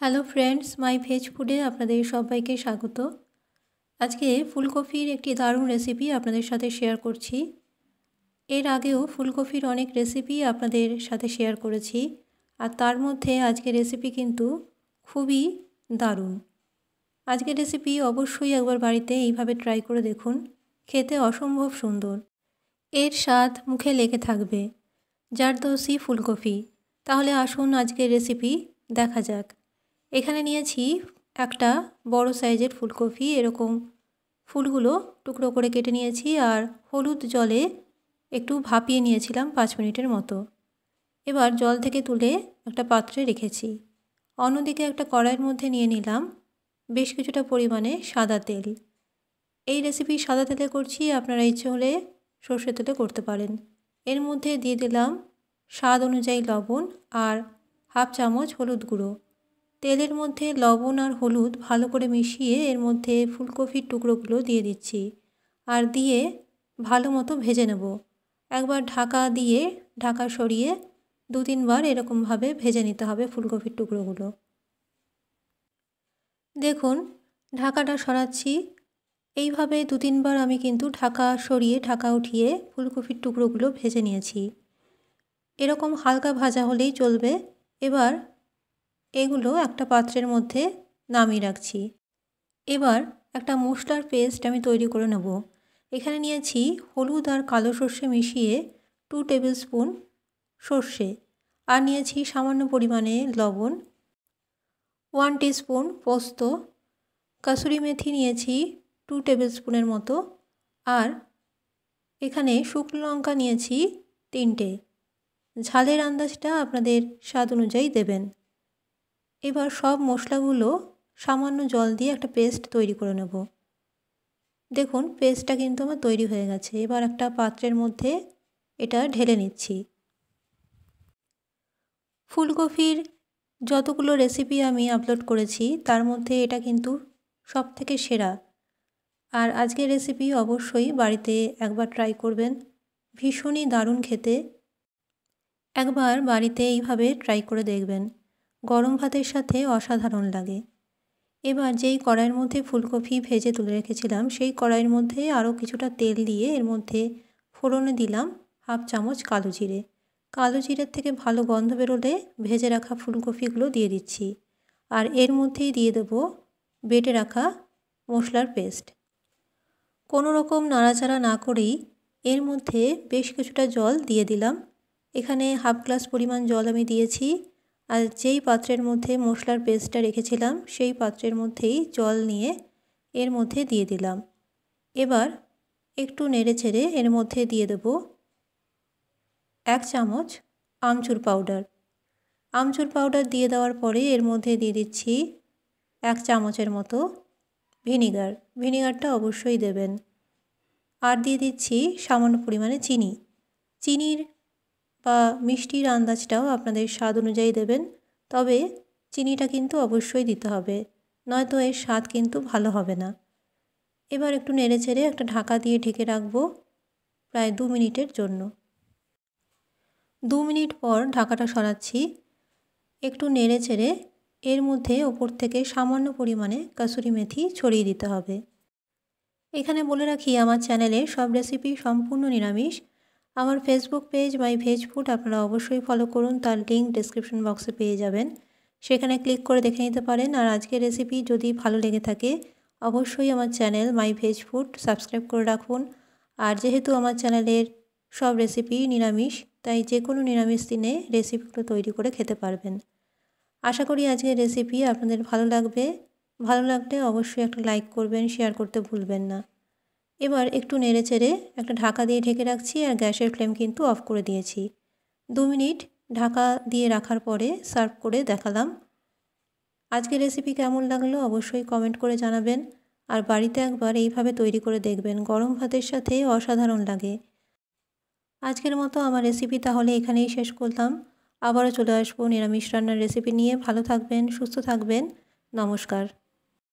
Hello friends, মাই veg ফুডে আপনাদের সবাইকে স্বাগত। আজকে ফুলকপির একটি দারুণ রেসিপি আপনাদের সাথে শেয়ার করছি। এর আগেও ফুলকপির অনেক রেসিপি আপনাদের সাথে শেয়ার করেছি, আর তার মধ্যে আজকের রেসিপি কিন্তু খুবই দারুণ। আজকের রেসিপি অবশ্যই একবার বাড়িতে এইভাবে ট্রাই করে দেখুন, খেতে অসম্ভব সুন্দর। এর স্বাদ মুখে লেগে থাকবে। জারদৌসি ফুলকপি। তাহলে আসুন আজকের রেসিপি দেখা যাক। এখানে নিয়েছি একটা বড় সাইজের ফুলকপি। এরকম ফুলগুলো টুকরো করে কেটে নিয়েছি আর হলুদ জলে একটু ভাপিয়ে নিয়েছিলাম 5 মিনিটের মতো। এবার জল থেকে তুলে একটা পাত্রে রেখেছি। অন্যদিকে একটা কড়াইয়ের মধ্যে নিয়ে নিলাম বেশ কিছুটা পরিমাণে সাদা তেল। এই রেসিপি সাদা তেলে করছি, আপনারা ইচ্ছে হলে সর্ষের তেলে করতে পারেন। এর মধ্যে দিয়ে দিলাম স্বাদ অনুযায়ী লবণ আর হাফ চামচ হলুদ গুঁড়ো। তেলের মধ্যে লবণ আর হলুদ ভালো করে মিশিয়ে এর মধ্যে ফুলকপির টুকরোগুলো দিয়ে দিচ্ছি আর দিয়ে ভালো মতো ভেজে নেব। একবার ঢাকা দিয়ে ঢাকা সরিয়ে 2-3 বার এরকমভাবে ভেজে নিতে হবে ফুলকপির টুকরোগুলো। দেখুন ঢাকাটা সরাচ্ছি। এইভাবে 2-3 বার আমি কিন্তু ঢাকা সরিয়ে ঢাকা উঠিয়ে ফুলকপির টুকরোগুলো ভেজে নিয়েছি। এরকম হালকা ভাজা হলেই চলবে। এবার এগুলো একটা পাত্রের মধ্যে নামিয়ে রাখছি। এবার একটা মশলার পেস্ট আমি তৈরি করে নেব। এখানে নিয়েছি হলুদ আর কালো সর্ষে মিশিয়ে 2 টেবিল স্পুন সর্ষে, আর নিয়েছি সামান্য পরিমাণে লবণ, 1 টিস্পুন পোস্ত, কাসুরি মেথি নিয়েছি 2 টেবিল স্পুনের মতো, আর এখানে শুকনো লঙ্কা নিয়েছি 3টে। ঝালের আন্দাজটা আপনাদের স্বাদ অনুযায়ী দেবেন। এবার সব মশলাগুলো সামান্য জল দিয়ে একটা পেস্ট তৈরি করে নেব। দেখুন পেস্টটা কিন্তু আমার তৈরি হয়ে গেছে। এবার একটা পাত্রের মধ্যে এটা ঢেলে নিচ্ছি। ফুলকপির যতগুলো রেসিপি আমি আপলোড করেছি তার মধ্যে এটা কিন্তু সবথেকে সেরা। আর আজকের রেসিপি অবশ্যই বাড়িতে একবার ট্রাই করবেন, ভীষণই দারুণ খেতে। একবার বাড়িতে এইভাবে ট্রাই করে দেখবেন, গরম ভাতের সাথে অসাধারণ লাগে। এবার যেই কড়াইয়ের মধ্যে ফুলকপি ভেজে তুলে রেখেছিলাম সেই কড়াইয়ের মধ্যে আরও কিছুটা তেল দিয়ে এর মধ্যে ফোড়নে দিলাম হাফ চামচ কালো জিরে। কালো জিরের থেকে ভালো গন্ধ বেরোলে ভেজে রাখা ফুলকপিগুলো দিয়ে দিচ্ছি, আর এর মধ্যেই দিয়ে দেবো বেটে রাখা মশলার পেস্ট। কোনো রকম নাড়াচাড়া না করেই এর মধ্যে বেশ কিছুটা জল দিয়ে দিলাম। এখানে হাফ গ্লাস পরিমাণ জল আমি দিয়েছি, আর যেই পাত্রের মধ্যে মশলার পেস্টটা রেখেছিলাম সেই পাত্রের মধ্যেই জল নিয়ে এর মধ্যে দিয়ে দিলাম। এবার একটু নেড়েচেড়ে এর মধ্যে দিয়ে দেব 1 চামচ আমচুর পাউডার। আমচুর পাউডার দিয়ে দেওয়ার পরে এর মধ্যে দিয়ে দিচ্ছি 1 চামচের মতো ভিনিগার। ভিনিগারটা অবশ্যই দেবেন। আর দিয়ে দিচ্ছি সামান্য পরিমাণে চিনি। চিনির বা মিষ্টির আন্দাজটাও আপনাদের স্বাদ অনুযায়ী দেবেন, তবে চিনিটা কিন্তু অবশ্যই দিতে হবে, নয়তো এর স্বাদ কিন্তু ভালো হবে না। এবার একটু নেড়েচেড়ে একটা ঢাকা দিয়ে ঢেকে রাখবো প্রায় 2 মিনিটের জন্য। 2 মিনিট পর ঢাকাটা সরাচ্ছি। একটু নেড়েচেড়ে এর মধ্যে ওপর থেকে সামান্য পরিমাণে কাসুরি মেথি ছড়িয়ে দিতে হবে। এখানে বলে রাখি আমার চ্যানেলে সব রেসিপি সম্পূর্ণ নিরামিষ। আমার ফেসবুক পেজ মাই ভেজ ফুড আপনারা অবশ্যই ফলো করুন, তার লিঙ্ক ডেসক্রিপশন বক্সে পেয়ে যাবেন, সেখানে ক্লিক করে দেখে নিতে পারেন। আর আজকের রেসিপি যদি ভালো লেগে থাকে অবশ্যই আমার channel my veg food subscribe করে রাখুন। আর যেহেতু আমার চ্যানেলের সব রেসিপি নিরামিষ, তাই যে কোনো নিরামিষ দিনে রেসিপিগুলো তৈরি করে খেতে পারবেন। আশা করি আজকের রেসিপি আপনাদের ভালো লাগবে। ভালো লাগলে অবশ্যই একটা লাইক করবেন, শেয়ার করতে ভুলবেন না। এবার একটু নেড়েচেড়ে একটা ঢাকা দিয়ে ঢেকে রাখছি, আর গ্যাসের ফ্লেম কিন্তু অফ করে দিয়েছি। 2 মিনিট ঢাকা দিয়ে রাখার পরে সার্ভ করে দেখালাম। আজকের রেসিপি কেমন লাগলো অবশ্যই কমেন্ট করে জানাবেন, আর বাড়িতে একবার এইভাবে তৈরি করে দেখবেন, গরম ভাতের সাথে অসাধারণ লাগে। আজকের মতো আমার রেসিপি তাহলে এখানেই শেষ করলাম। আবারও চলে আসবো নিরামিষ রান্নার রেসিপি নিয়ে। ভালো থাকবেন, সুস্থ থাকবেন। নমস্কার।